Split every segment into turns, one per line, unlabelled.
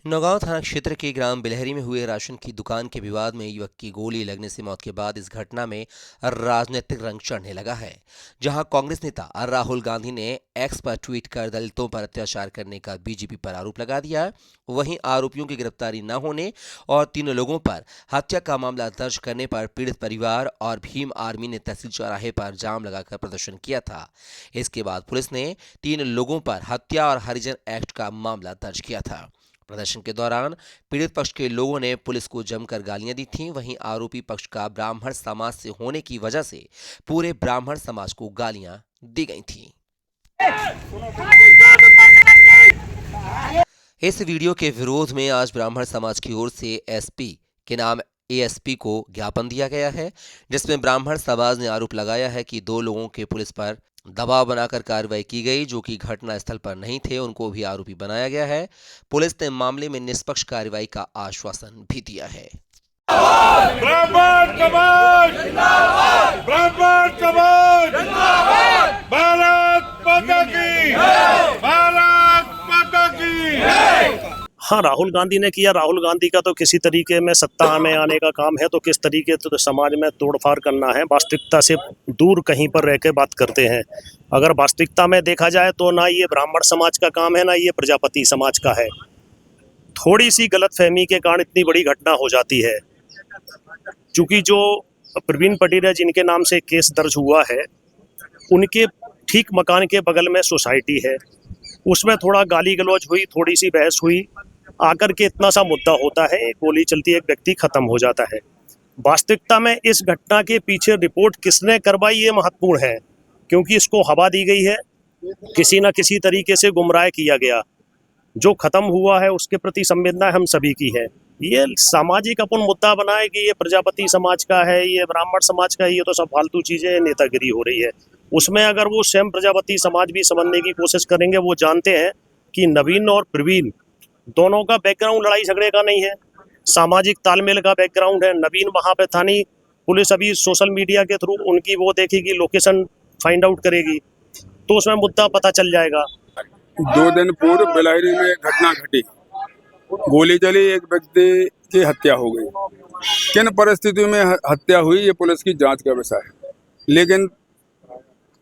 नौगांव थाना क्षेत्र के ग्राम बिलहरी में हुए राशन की दुकान के विवाद में युवक की गोली लगने से मौत के बाद इस घटना में राजनीतिक रंग चढ़ने लगा है। जहां कांग्रेस नेता राहुल गांधी ने एक्स पर ट्वीट कर दलितों पर अत्याचार करने का बीजेपी पर आरोप लगा दिया, वहीं आरोपियों की गिरफ्तारी न होने और 3 लोगों पर हत्या का मामला दर्ज करने पर पीड़ित परिवार और भीम आर्मी ने तहसील चौराहे पर जाम लगाकर प्रदर्शन किया था। इसके बाद पुलिस ने 3 लोगों पर हत्या और हरिजन एक्ट का मामला दर्ज किया था। प्रदर्शन के दौरान पीड़ित पक्ष के लोगों ने पुलिस को जमकर गालियां दी थीं। वहीं आरोपी पक्ष का ब्राह्मण समाज से होने की वजह से पूरे ब्राह्मण समाज को गालियां दी गई थीं। इस वीडियो के विरोध में आज ब्राह्मण समाज की ओर से एसपी के नाम एएसपी को ज्ञापन दिया गया है, जिसमें ब्राह्मण समाज ने आरोप लगाया है कि 2 लोगों के पुलिस पर दबाव बनाकर कार्रवाई की गई, जो कि घटना स्थल पर नहीं थे। उनको भी आरोपी बनाया गया है। पुलिस ने मामले में निष्पक्ष कार्रवाई का आश्वासन भी दिया है।
ब्राह्मण समाज जिंदाबाद, ब्राह्मण समाज जिंदाबाद, भारत माता की जय, भारत माता की जय।
हाँ, राहुल गांधी ने किया। राहुल गांधी का तो किसी तरीके में सत्ता में आने का काम है, तो किस तरीके तो समाज में तोड़फाड़ करना है, वास्तविकता से दूर कहीं पर रह के बात करते हैं। अगर वास्तविकता में देखा जाए तो ना ये ब्राह्मण समाज का काम है, ना ये प्रजापति समाज का है। थोड़ी सी गलतफहमी के कारण इतनी बड़ी घटना हो जाती है। चूंकि जो प्रवीण पटेल जिनके नाम से केस दर्ज हुआ है, उनके ठीक मकान के बगल में सोसाइटी है। उसमें थोड़ा गाली गलौज हुई, थोड़ी सी बहस हुई, आकर के इतना सा मुद्दा होता है, गोली चलती है, एक व्यक्ति खत्म हो जाता है। वास्तविकता में इस घटना के पीछे रिपोर्ट किसने करवाई ये महत्वपूर्ण है, क्योंकि इसको हवा दी गई है, किसी न किसी तरीके से गुमराह किया गया। जो खत्म हुआ है उसके प्रति संवेदना हम सभी की है। ये सामाजिक अपन मुद्दा बनाए कि ये प्रजापति समाज का है, ये ब्राह्मण समाज का है, ये तो सब फालतू चीजें, नेतागिरी हो रही है। उसमें अगर वो स्वयं प्रजापति समाज भी समझने की कोशिश करेंगे, वो जानते हैं कि नवीन और प्रवीण दोनों का बैकग्राउंड लड़ाई झगड़े का नहीं है, सामाजिक तालमेल का बैकग्राउंड है। नवीन वहाँ पे था नहीं, पुलिस अभी सोशल मीडिया के थ्रू उनकी वो देखेगी, लोकेशन फाइंड आउट करेगी, तो उसमें मुद्दा पता चल जाएगा।
2 दिन पूर्व बिलहरी में एक घटना घटी, गोली चली, एक व्यक्ति की हत्या हो गई। किन परिस्थितियों में हत्या हुई ये पुलिस की जांच का विषय है, लेकिन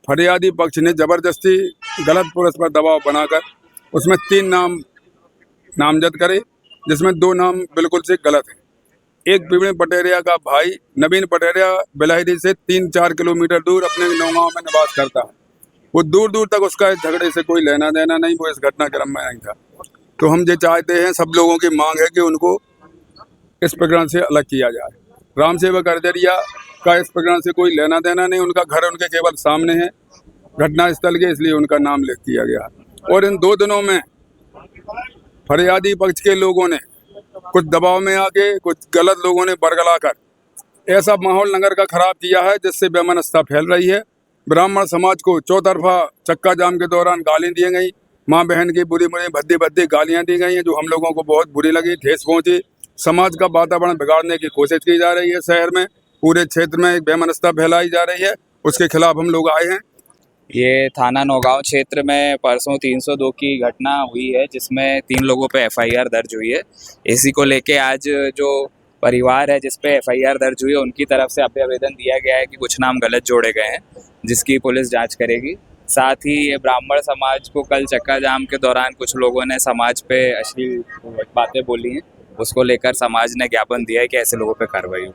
फरियादी पक्ष ने जबरदस्ती गलत पुलिस पर दबाव बनाकर उसमें 3 नाम नामजद करे, जिसमें 2 नाम बिल्कुल से गलत है। एक प्रवीण पटेरिया का भाई नवीन पटेरिया बिलहरी से 3-4 किलोमीटर दूर अपने नौगांव में निवास करता है। वो दूर दूर तक उसका इस झगड़े से कोई लेना देना नहीं, वो इस घटनाक्रम में नहीं था। तो हम ये चाहते हैं, सब लोगों की मांग है कि उनको इस प्रकरण से अलग किया जाए। राम सेवक अरजरिया का इस प्रकरण से कोई लेना देना नहीं, उनका घर उनके केवल सामने है घटना स्थल के, इसलिए उनका नाम लिख दिया गया। और इन 2 दिनों में फरियादी पक्ष के लोगों ने कुछ दबाव में आके, कुछ गलत लोगों ने बरगला कर ऐसा माहौल नगर का खराब किया है, जिससे बेमनस्ता फैल रही है। ब्राह्मण समाज को चौतरफा चक्का जाम के दौरान गाली दी गई, माँ बहन की बुरी बुरी भद्दी भद्दी गालियाँ दी गई हैं, जो हम लोगों को बहुत बुरी लगी, ठेस पहुँची। समाज का वातावरण बिगाड़ने की कोशिश की जा रही है। शहर में पूरे क्षेत्र में एक बेमनस्ता फैलाई जा रही है, उसके खिलाफ हम लोग आए हैं।
ये थाना नौगांव क्षेत्र में परसों 302 की घटना हुई है, जिसमें 3 लोगों पे एफआईआर दर्ज हुई है। इसी को लेके आज जो परिवार है जिस पे एफआईआर दर्ज हुई है, उनकी तरफ से अभ्यावेदन दिया गया है कि कुछ नाम गलत जोड़े गए हैं, जिसकी पुलिस जांच करेगी। साथ ही ये ब्राह्मण समाज को कल चक्का जाम के दौरान कुछ लोगों ने समाज पे अश्लील बातें बोली हैं, उसको लेकर समाज ने ज्ञापन दिया है कि ऐसे लोगों पे कार्रवाई हो।